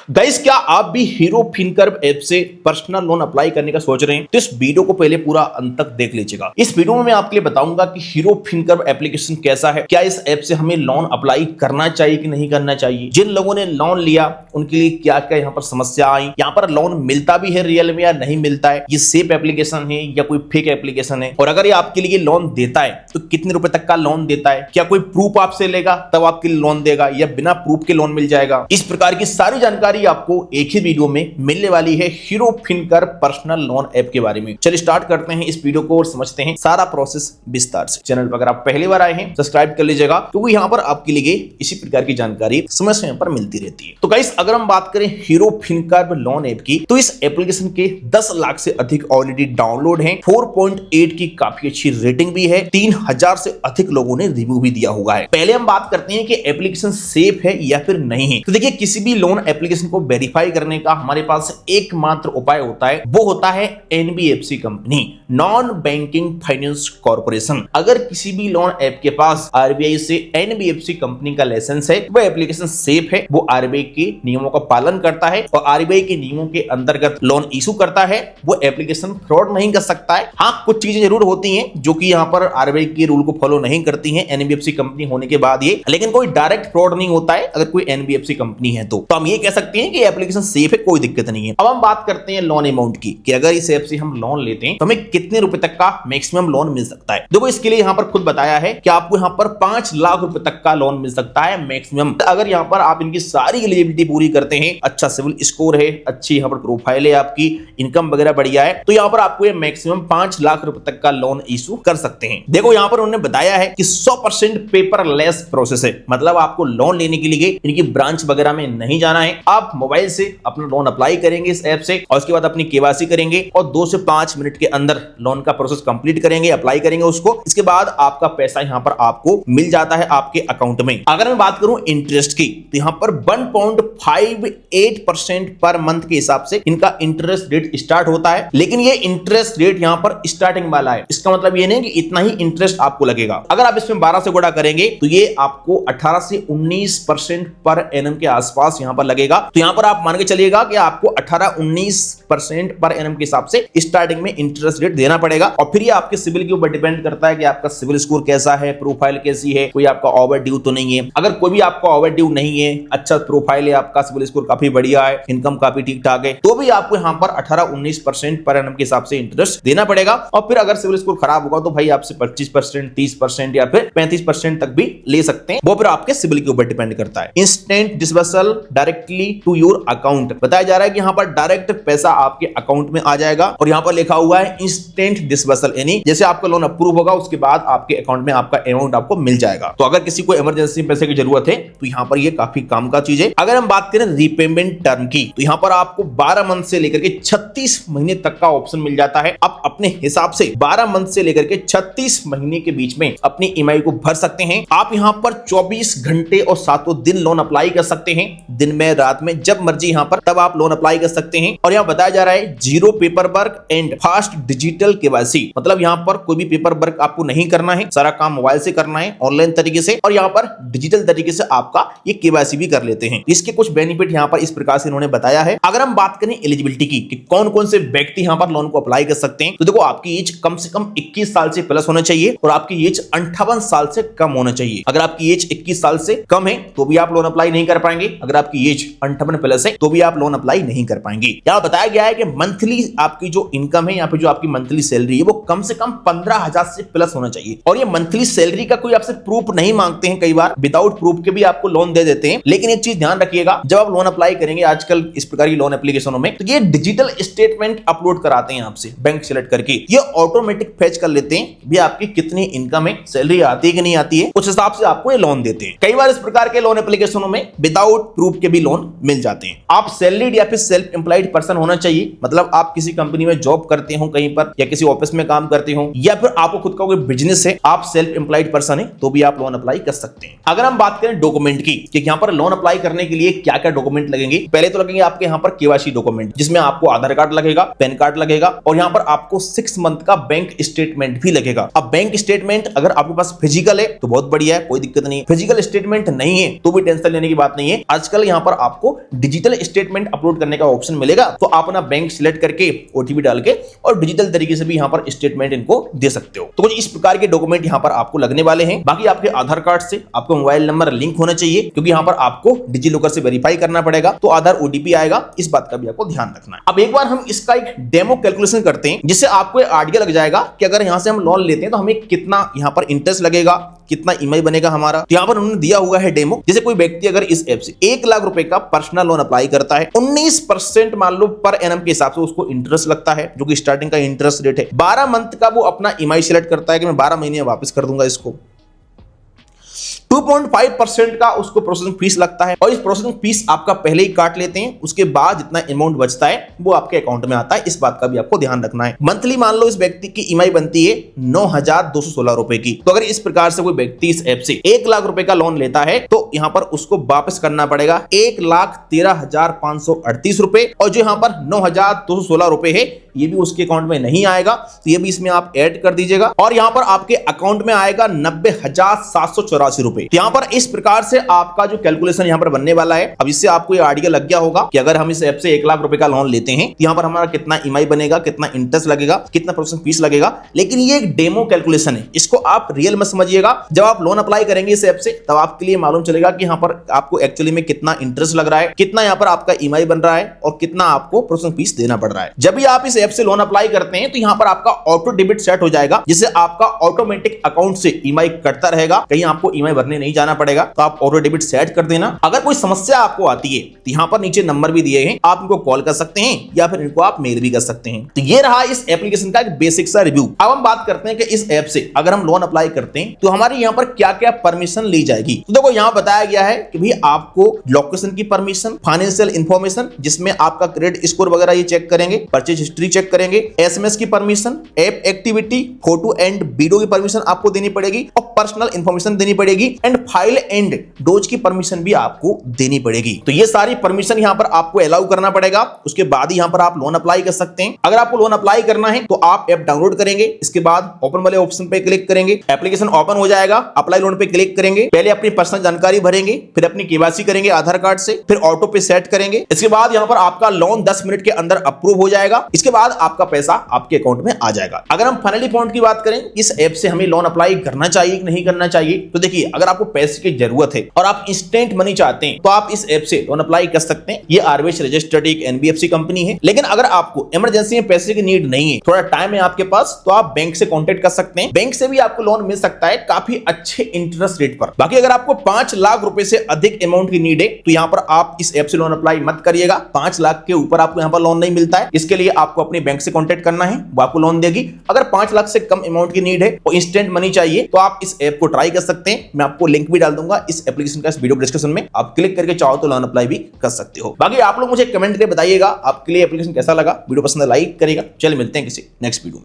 Guys, क्या आप भी हीरो फिनकर्व ऐप से पर्सनल लोन अप्लाई करने का सोच रहे हैं? तो इस वीडियो को पहले पूरा अंत तक देख लीजिएगा। इस वीडियो में मैं आपके लिए बताऊंगा कि हीरो फिनकर्व एप्लीकेशन कैसा है, क्या इस ऐप से हमें लोन अप्लाई करना चाहिए कि नहीं करना चाहिए, जिन लोगों ने लोन लिया उनके लिए क्या क्या यहाँ पर समस्या आई, यहाँ पर लोन मिलता भी है रियल में या नहीं मिलता है, ये सेफ एप्लीकेशन है या कोई फेक एप्लीकेशन है, और अगर ये आपके लिए लोन देता है तो कितने रुपए तक का लोन देता है, क्या कोई प्रूफ आपसे लेगा तब आपके लिए लोन देगा या बिना प्रूफ के लोन मिल जाएगा। इस प्रकार की सारी जानकारी आपको एक ही वीडियो में मिलने वाली है हीरो फिनकर्व पर्सनल लोन ऐप के बारे में। चलिए स्टार्ट करते हैं इस वीडियो को और समझते हैं सारा प्रोसेस विस्तार से। चैनल पर अगर आप पहली बार आए हैं सब्सक्राइब कर लीजिएगा, क्योंकि यहाँ पर आपके लिए इसी प्रकार की जानकारी समय समय पर मिलती रहती है। तो गाइस, अगर हम बात करें हीरो फिनकर्व लोन ऐप की, तो इस एप्लीकेशन के 10 लाख से अधिक ऑलरेडी डाउनलोड हैं, 4.8 की काफी अच्छी रेटिंग भी है, 3000 से अधिक लोगों ने रिव्यू भी दिया हुआ है। पहले हम बात करते हैं कि एप्लीकेशन सेफ है या फिर नहीं है। तो देखिए, किसी भी लोन एप्लीकेशन को वेरीफाई करने का हमारे पास एकमात्र उपाय होता है, वो होता है NBFC company, non banking finance corporation. अगर किसी भी लोन ऐप के पास आरबीआई से एनबीएफसी कंपनी का लाइसेंस है, वह एप्लीकेशन सेफ है, वो आरबीआई के नियमों का पालन करता है और आरबीआई के नियमों के अंतर्गत लोन इशू करता है, वो एप्लीकेशन फ्रॉड नहीं कर सकता है। हाँ, कुछ चीजें जरूर होती हैं जो कि यहाँ पर आरबीआई के रूल को फॉलो नहीं करती हैं एनबीएफसी कंपनी होने के बाद ये, लेकिन कोई डायरेक्ट फ्रॉड नहीं होता है अगर कोई एनबीएफसी कंपनी है तो हम ये कह सकते हैं कि एप्लीकेशन सेफ है, कोई दिक्कत नहीं है। अब हम बात करते हैं लोन अमाउंट की, कि अगर इस ऐप से हम लोन लेते हैं तो हमें कितने रुपए तक का मैक्सिमम लोन मिल सकता है। देखो, इसके लिए यहाँ पर खुद बताया है कि आपको यहाँ पर 5 लाख रुपए तक का लोन मिल सकता है मैक्सिमम। अगर यहाँ पर आप इनकी सारी एलिजिबिलिटी पूरी करते हैं, अच्छा सिविल स्कोर है, अच्छी यहाँ पर प्रोफाइल है, आपकी इनकम वगैरह बढ़िया है, तो यहाँ पर आपको ये मैक्सिमम 5 लाख रुपए तक का लोन इशू कर सकते हैं। देखो, यहाँ पर उन्होंने बताया है कि 100% पेपरलेस प्रोसेस है, मतलब आपको लोन लेने के लिए इनकी ब्रांच वगैरह में नहीं जाना है। आप मोबाइल से अपना लोन अप्लाई करेंगे इस ऐप से और उसके बाद अपनी केवाईसी करेंगे और 2 से 5 मिनट के अंदर लोन का प्रोसेस कंप्लीट करेंगे, अप्लाई करेंगे उसको। इसके बाद आपका पैसा यहाँ पर आपको मिल जाता है आपके अकाउंट में। अगर मैं बात करूं इंटरेस्ट की, तो यहाँ पर 1.58% पर मंथ के हिसाब से इनका इंटरेस्ट रेट स्टार्ट होता है, लेकिन ये इंटरेस्ट रेट यहाँ पर स्टार्टिंग वाला है। इसका मतलब ये नहीं कि इतना ही इंटरेस्ट आपको लगेगा। अगर आप इसमें 12 से गुणा करेंगे तो ये आपको 18 से 19% पर एनम के आसपास यहाँ पर लगेगा। तो यहाँ पर आप मान के चलिएगा कि आपको 18-19% पर एनम के हिसाब से स्टार्टिंग में इंटरेस्ट रेट देना पड़ेगा, और फिर ये आपके सिविल के ऊपर डिपेंड करता है कि आपका सिविल स्कोर कैसा है, प्रोफाइल कैसी है, कोई आपका ओवर ड्यू तो नहीं है। अगर कोई भी आपका ओवर ड्यू नहीं है, अच्छा प्रोफाइल है, आपका सिविल स्कोर काफी बढ़िया है, इनकम काफी ठीक ठाक है, तो भी आपको यहाँ पर 18-19% पर एनम के हिसाब से इंटरेस्ट देना पड़ेगा। और फिर अगर सिविल स्कोर खराब होगा तो भाई आपसे 25%, 30% या फिर 35% तक भी ले सकते हैं, वो फिर आपके सिविल के ऊपर डिपेंड करता है। Instant disbursal directly to your account बताया जा रहा है कि यहाँ पर डायरेक्ट पैसा आपके अकाउंट में आ जाएगा, और यहाँ पर लिखा हुआ है इंस्टेंट डिसबर्सल, यानी जैसे आपका लोन अप्रूव होगा उसके बाद आपके अकाउंट में आपका अमाउंट आपको मिल जाएगा। तो अगर किसी को इमरजेंसी पैसे की जरूरत है तो यहाँ पर ये काफी काम का चीज है। अगर हम बात करें रीपेमेंट टर्म की, तो यहाँ पर आपको 12 मंथ से लेकर के 36 महीने तक का ऑप्शन मिल जाता है। आप अपने हिसाब से 12 मंथ से लेकर के 36 महीने के बीच में अपनी ईएमआई को भर सकते हैं। आप यहाँ पर 24 घंटे और 7 दिन लोन अप्लाई कर सकते हैं, दिन में रात में जब मर्जी यहाँ पर तब आप लोन अप्लाई कर सकते हैं। और यहाँ बताया जा रहा है 0 paper work and fast digital KYC, मतलब यहाँ पर कोई भी पेपर वर्क आपको नहीं करना है, सारा काम मोबाइल से करना है ऑनलाइन तरीके से, और यहाँ पर डिजिटल तरीके से आपका ये केवाईसी भी कर लेते हैं। इसके कुछ बेनिफिट यहाँ पर इस प्रकार से इन्होंने बताया है। अगर हम बात करें एलिजिबिलिटी की कि कौन कौन से व्यक्ति यहाँ पर लोन को अप्लाई कर सकते हैं, तो देखो, आपकी एज कम से कम 21 साल से प्लस होना चाहिए और आपकी एज 58 साल से कम होना चाहिए। अगर आपकी एज 21 साल से कम है तो भी आप लोन अप्लाई नहीं कर पाएंगे, अगर आपकी एज 58 प्लस है तो भी आप लोन अप्लाई नहीं कर पाएंगे। यहाँ बताया गया है कि मंथली आपकी जो इनकम है, यहाँ पे जो आपकी मंथली सैलरी है, वो कम से कम 15,000 से प्लस होना चाहिए। और ये मंथली सैलरी का कोई आपसे प्रूफ नहीं मांगते हैं, कई बार विदाउट प्रूफ के भी आपको लोन दे देते हैं। लेकिन एक चीज ध्यान रखिएगा, जब आप लोन अप्लाई करेंगे आजकल इस प्रकार की लोन एप्लीकेशनों में, तो ये डिजिटल स्टेटमेंट अपलोड कराते हैं आपसे, बैंक सेलेक्ट करके ये ऑटोमेटिक फेच कर लेते हैं भी आपकी कितनी इनकम है, सैलरी आती है कि नहीं आती है, उस हिसाब से आपको ये लोन देते हैं। कई बार इस प्रकार के लोन एप्लीकेशनों में विदाउट प्रूफ के भी लोन मिल जाते हैं। आप सैलरीड या फिर सेल्फ एम्प्लॉयड पर्सन होना चाहिए, मतलब आप किसी कंपनी में जॉब करते हो कहीं पर, या किसी ऑफिस में काम करते हो, या फिर आपको खुद का कोई बिजनेस है, आप सेल्फ एम्प्लॉयड पर्सन है, तो भी आप लोन अप्लाई कर सकते हैं। अगर हम बात करें डॉक्यूमेंट की कि यहाँ पर लोन अप्लाई करने के लिए क्या क्या डॉक्यूमेंट लगेंगे, पहले तो लगेंगे आपके यहाँ पर केवाईसी डॉक्यूमेंट, जिसमें आपको आधार कार्ड लगेगा, पैन कार्ड लगेगा, और यहाँ पर आपको 6 मंथ का बैंक स्टेटमेंट भी लगेगा। अब बैंक स्टेटमेंट अगर आपके पास फिजिकल है तो बहुत बढ़िया है, कोई दिक्कत नहीं है। फिजिकल स्टेटमेंट नहीं है तो भी टेंशन लेने की बात नहीं है। आजकल यहाँ पर आपको डिजिटल स्टेटमेंट अपलोड करने का ऑप्शन मिलेगा, तो आप अपना बैंक सिलेक्ट करके ओटीपी डाल के और डिजिटल तरीके से भी यहाँ पर स्टेटमेंट इनको दे सकते हो। तो कुछ इस प्रकार के डॉक्यूमेंट यहाँ पर आपको लगने वाले हैं। बाकी आपके आधार कार्ड से आपको मोबाइल नंबर लिंक होना चाहिए, क्योंकि यहाँ पर आपको डिजी लॉकर से वेरीफाई करना पड़ेगा, तो आधार ओटीपी आएगा, इस बात का भी आपको ध्यान रखना है। अब एक बार हम इसका एक डेमो कैलकुलेशन करते हैं, जिससे आपको आइडिया लग जाएगा कि अगर यहाँ से हम लोन लेते हैं तो हमें कितना यहाँ पर इंटरेस्ट लगेगा, कितना ईएमआई बनेगा हमारा। तो यहाँ पर उन्होंने दिया हुआ है डेमो। जैसे कोई व्यक्ति अगर इस ऐप से 1 लाख रुपए का पर्सनल लोन अप्लाई करता है, 19% मान लो पर एनम के हिसाब से उसको इंटरेस्ट लगता है, जो कि स्टार्टिंग का इंटरेस्ट रेट है। 12 मंथ का वो अपना ईएमआई सिलेक्ट करता है कि मैं 12 महीने में वापस कर दूंगा इसको। 2.5% का उसको प्रोसेसिंग फीस लगता है, और इस प्रोसेसिंग फीस आपका पहले ही काट लेते हैं, उसके बाद जितना अमाउंट बचता है वो आपके अकाउंट में आता है। इस बात का भी आपको ध्यान रखना है। मंथली मान लो इस व्यक्ति की ईएमआई बनती है 9,216 रुपए की। तो अगर इस प्रकार से कोई व्यक्ति इस ऐप से 1 लाख रुपए का लोन लेता है, तो यहाँ पर उसको वापस करना पड़ेगा 1,13,538 रुपए, और जो यहाँ पर 9,216 रुपए है ये भी उसके अकाउंट में नहीं आएगा, तो ये भी इसमें आप ऐड कर दीजिएगा, और यहाँ पर आपके अकाउंट में आएगा 90,784 रुपए। यहाँ पर इस प्रकार से आपका जो कैलकुलेशन यहाँ पर बनने वाला है। अब इससे आपको ये आइडिया लग गया होगा कि अगर हम इस ऐप से 1 लाख रुपए का लोन लेते हैं, तो यहाँ पर हमारा कितना ईएमआई बनेगा, कितना इंटरेस्ट लगेगा, कितना प्रोसेसिंग फीस लगेगा। लेकिन ये एक डेमो कैलकुलेशन है, इसको आप रियल में समझिएगा। जब आप लोन अप्लाई करेंगे इस ऐप से, तब आपके लिए मालूम चलेगा कि यहाँ पर आपको एक्चुअली में कितना इंटरेस्ट लग रहा है, कितना यहाँ पर आपका ईएमआई बन रहा है, और कितना आपको प्रोसेसिंग फीस देना पड़ रहा है। जब भी आप इस ऐप से लोन अप्लाई करते हैं, तो यहाँ पर आपका ऑटो डेबिट सेट हो जाएगा, जिससे आपका ऑटोमेटिक अकाउंट से ईएमआई कटता रहेगा, कहीं आपको ईएमआई भरने नहीं जाना पड़ेगा। तो आप ऑटो डेबिट सेट कर देना। अगर कोई समस्या आपको आती है, तो यहाँ पर नीचे नंबर भी दिए हैं, आप इनको कॉल कर सकते हैं या फिर इनको आप मेल भी कर सकते हैं। तो ये रहा इस एप्लीकेशन का एक बेसिक सा रिव्यू। अब हम बात करते हैं कि इस ऐप से अगर हम लोन अप्लाई करते हैं, तो हमारे यहाँ पर क्या क्या परमिशन ली जाएगी। तो देखो यहाँ बताया गया है कि भाई आपको लोकेशन की परमिशन, फाइनेंशियल इंफॉर्मेशन जिसमें आपका क्रेडिट स्कोर वगैरह ये चेक करेंगे, परचेज हिस्ट्री चेक करेंगे, एसएमएस की permission, app activity, photo and video की परमिशन आपको देनी पड़ेगी, और पर्सनल इंफॉर्मेशन देनी पड़ेगी, एंड फाइल एंड डोज की परमिशन भी आपको देनी पड़ेगी। तो ये सारी परमिशन यहाँ पर आपको अलाउ करना पड़ेगा, उसके बाद ही यहाँ पर आप लोन अप्लाई कर सकते हैं। अगर आपको लोन अप्लाई करना है तो आप ऐप डाउनलोड करेंगे, इसके बाद ओपन वाले ऑप्शन पे क्लिक करेंगे, एप्लीकेशन ओपन हो जाएगा, अप्लाई लोन पे क्लिक करेंगे, पहले अपनी पर्सनल जानकारी भरेंगे, फिर अपनी केवाईसी करेंगे आधार कार्ड से, फिर ऑटो पे सेट करेंगे। इसके बाद यहाँ पर आपका लोन 10 मिनट के अंदर अप्रूव हो जाएगा। इसके बाद आपका पैसा आपके अकाउंट में आ जाएगा। अगर हम फाइनली पॉइंट की बात करें, इस ऐप से हमें लोन अप्लाई करना चाहिए कि नहीं करना चाहिए, तो देखिए अगर आपको पैसे की जरूरत है और आप इंस्टेंट मनी चाहते हैं, तो आप इस ऐप से लोन अप्लाई कर सकते हैं। ये आरबीआई रजिस्टर्ड एक एनबीएफसी कंपनी है। लेकिन अगर आपको इमरजेंसी में पैसे की नीड नहीं है, थोड़ा टाइम है आपके पास, तो आप बैंक से कांटेक्ट कर सकते हैं। बैंक से भी आपको लोन मिल सकता है काफी अच्छे इंटरेस्ट रेट पर। बाकी अगर आपको 5 लाख रुपए से अधिक अमाउंट की नीड है, तो यहाँ पर आप इस ऐप से लोन अप्लाई मत करिएगा। 5 लाख के ऊपर आपको यहाँ पर लोन नहीं मिलता है। इसके लिए आपको अपने बैंक से कांटेक्ट करना है, वो आपको लोन देगी। अगर 5 लाख से कम अमाउंट की नीड है और इंस्टेंट मनी चाहिए, तो आप इस ऐप को ट्राई कर सकते हैं। मैं आपको लिंक भी डाल दूंगा इस एप्लीकेशन का, इस वीडियो डिस्क्रिप्शन में। आप क्लिक करके चाहो तो लोन अप्लाई भी कर सकते हो। बाकी आप लोग मुझे कमेंट करके बताइएगा आपके लिए एप्लीकेशन कैसा लगा। वीडियो पसंद है लाइक करेगा। चलिए मिलते हैं किसी नेक्स्ट वीडियो में।